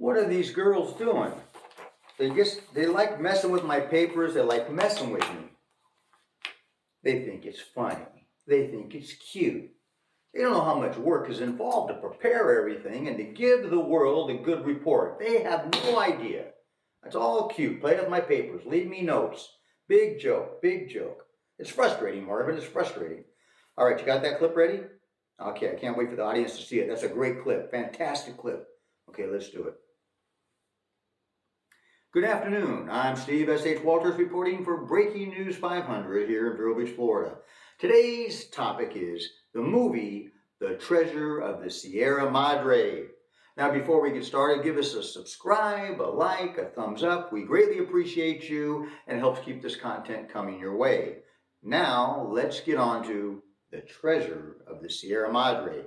What are these girls doing? They like messing with my papers. They like messing with me. They think it's funny. They think it's cute. They don't know how much work is involved to prepare everything and to give the world a good report. They have no idea. It's all cute. Play with my papers. Leave me notes. Big joke. Big joke. It's frustrating, Marvin. It's frustrating. All right, you got that clip ready? Okay, I can't wait for the audience to see it. That's a great clip. Fantastic clip. Okay, let's do it. Good afternoon. I'm Steve S.H. Walters reporting for Breaking News 500 here in Vero Beach, Florida. Today's topic is the movie The Treasure of the Sierra Madre. Now, before we get started, give us a subscribe, a like, a thumbs up. We greatly appreciate you and it helps keep this content coming your way. Now, let's get on to The Treasure of the Sierra Madre.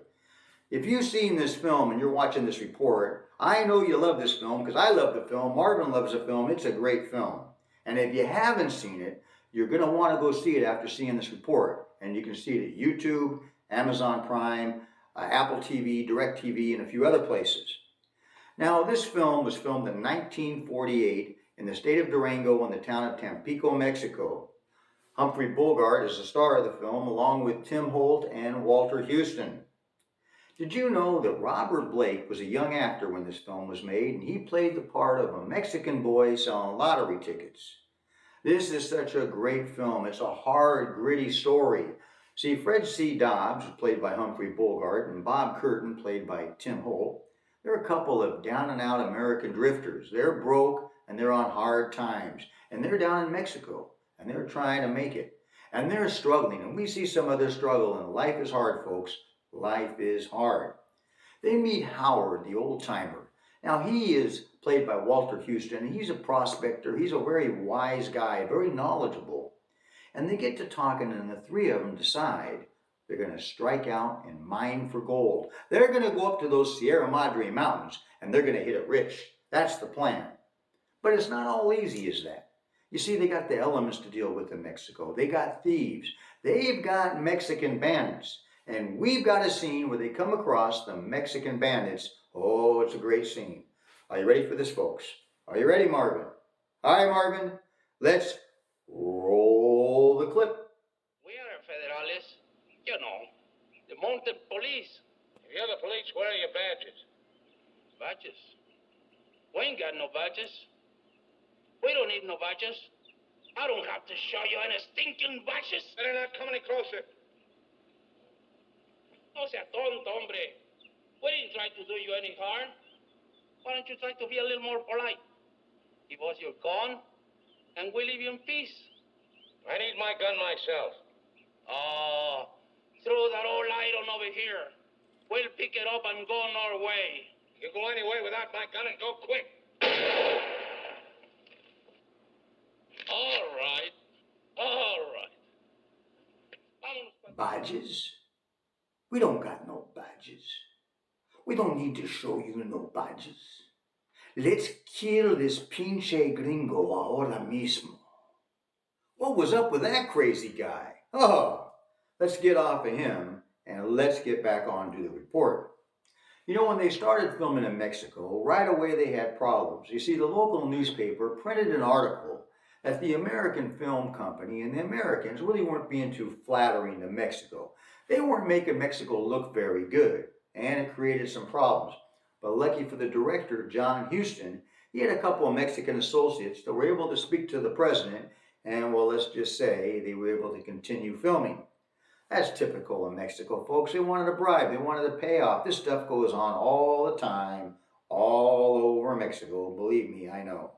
If you've seen this film and you're watching this report, I know you love this film because I love the film. Marvin loves the film. It's a great film. And if you haven't seen it, you're going to want to go see it after seeing this report. And you can see it at YouTube, Amazon Prime, Apple TV, DirecTV, and a few other places. Now, this film was filmed in 1948 in the state of Durango in the town of Tampico, Mexico. Humphrey Bogart is the star of the film, along with Tim Holt and Walter Houston. Did you know that Robert Blake was a young actor when this film was made, and he played the part of a Mexican boy selling lottery tickets? This is such a great film. It's a hard, gritty story. See, Fred C. Dobbs, played by Humphrey Bogart, and Bob Curtin, played by Tim Holt, they're a couple of down-and-out American drifters. They're broke, and they're on hard times, and they're down in Mexico, and they're trying to make it. And they're struggling, and we see some of their struggle, and life is hard, folks. Life is hard. They meet Howard, the old-timer. Now, he is played by Walter Houston. He's a prospector. He's a very wise guy, very knowledgeable. And they get to talking, and the three of them decide they're going to strike out and mine for gold. They're going to go up to those Sierra Madre mountains, and they're going to hit it rich. That's the plan. But it's not all easy as that. You see, they got the elements to deal with in Mexico. They got thieves. They've got Mexican bandits. And we've got a scene where they come across the Mexican bandits. Oh, it's a great scene. Are you ready for this, folks? Are you ready, Marvin? Hi, Marvin. Let's roll the clip. We are federales, you know, the mounted police. If you're the police, where are your badges? Badges? We ain't got no badges. We don't need no badges. I don't have to show you any stinking badges. Better not come any closer. No sea tonto, hombre. We didn't try to do you any harm. Why don't you try to be a little more polite? Give us your gun, and we'll leave you in peace. I need my gun myself. Throw that old iron over here. We'll pick it up and go on our way. You go anywhere without my gun and go quick. All right. Badges? We don't got no badges. We don't need to show you no badges. Let's kill this pinche gringo ahora mismo. What was up with that crazy guy? Oh, let's get off of him and let's get back on to the report. You know, when they started filming in Mexico, right away they had problems. You see, the local newspaper printed an article that the American film company and the Americans really weren't being too flattering to Mexico. They weren't making Mexico look very good, and it created some problems. But lucky for the director, John Huston, he had a couple of Mexican associates that were able to speak to the president, and well, let's just say they were able to continue filming. That's typical of Mexico, folks. They wanted a bribe. They wanted a payoff. This stuff goes on all the time, all over Mexico. Believe me, I know.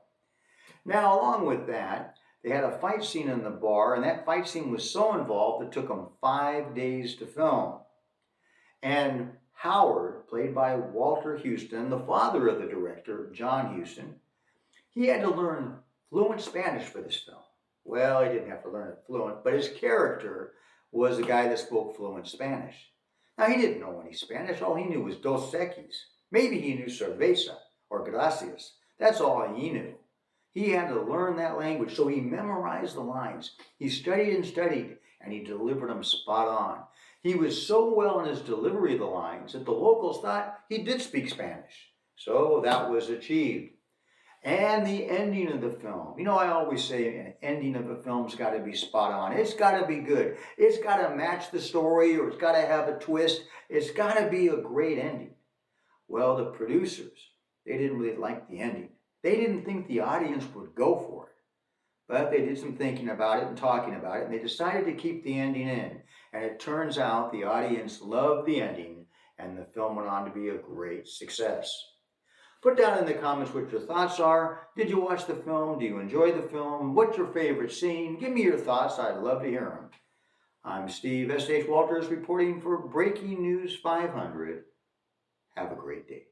Now, along with that, they had a fight scene in the bar, and that fight scene was so involved it took them 5 days to film. And Howard, played by Walter Houston, the father of the director, John Huston, he had to learn fluent Spanish for this film. Well, he didn't have to learn it fluent, but his character was a guy that spoke fluent Spanish. Now, he didn't know any Spanish. All he knew was dos equis. Maybe he knew cerveza or gracias. That's all he knew. He had to learn that language, so he memorized the lines. He studied and studied, and he delivered them spot on. He was so well in his delivery of the lines that the locals thought he did speak Spanish. So that was achieved. And the ending of the film. You know, I always say an ending of a film's got to be spot on. It's got to be good. It's got to match the story, or it's got to have a twist. It's got to be a great ending. Well, the producers, they didn't really like the ending. They didn't think the audience would go for it. But they did some thinking about it and talking about it, and they decided to keep the ending in. And it turns out the audience loved the ending, and the film went on to be a great success. Put down in the comments what your thoughts are. Did you watch the film? Do you enjoy the film? What's your favorite scene? Give me your thoughts. I'd love to hear them. I'm Steve S.H. Walters reporting for Breaking News 500. Have a great day.